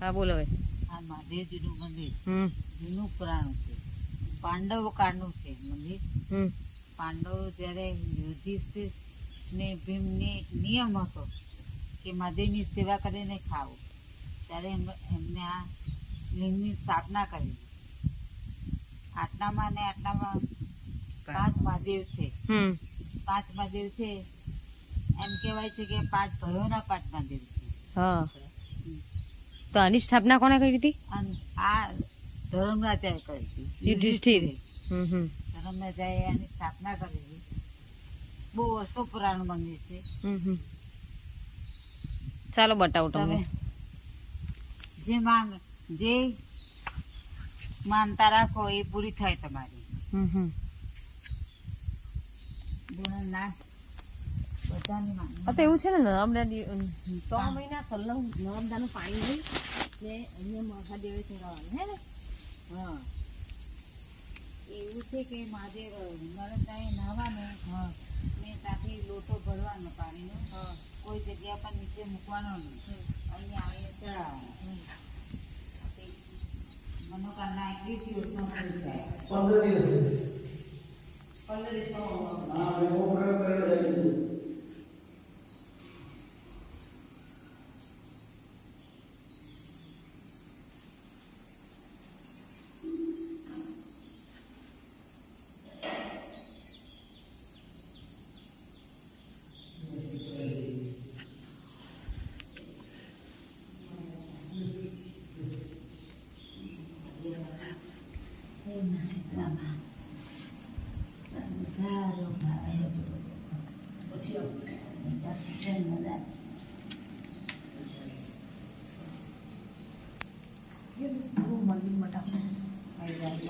હા બોલો હવે. આ મહાદેવજીનું મંદિર જૂનું પુરાણું છે. પાંડવ કાળનું છે મંદિર. પાંડવો જ્યારે યુધિષ્ઠિર ને ભીમને નિયમ હતો કે મહાદેવની સેવા કરીને ખાવું, ત્યારે એમને આ લિંગની સ્થાપના કરી. આટલામાં ને આટલામાં 5 મહાદેવ છે. 5 મહાદેવ છે. એમ કહેવાય છે કે 5 ભાઈઓના 5 મહાદેવ છે. હા, તો આની સ્થાપના કોણે કરી હતી? આ ધર્મરાજાએ કરી હતી. યુધિષ્ઠિર. ધર્મરાજાએ આની સ્થાપના કરી હતી. બહુ વર્ષો પુરાણું મંદિર છે. ચાલો બતાવો તમે. જે માનતા રાખો એ પૂરી થાય તમારી. તો એવું છે ને, નર્મદા 3 મહિના સલંગ નર્મદાનું પાણી લઈ ને અહીંયા મહાદેવે ચડાવવાનું હે ને. હા, એવું છે કે મહાદેવ નર્મદાએ નાહવાનું ને ત્યાંથી લોટો ભરવાનો પાણીનો. કોઈ જગ્યા પર નીચે મૂકવાનો નહીં, અહીંયા આવીને ચડાવવાનો. મનોકામના એટલી દિવસમાં પૂરી થાય. 15 દિવસ.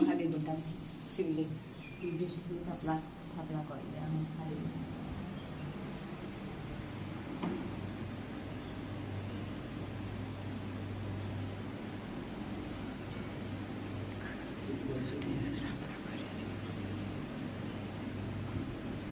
મહાદેવ બધા શિવલિંગ સ્થાપના કરી.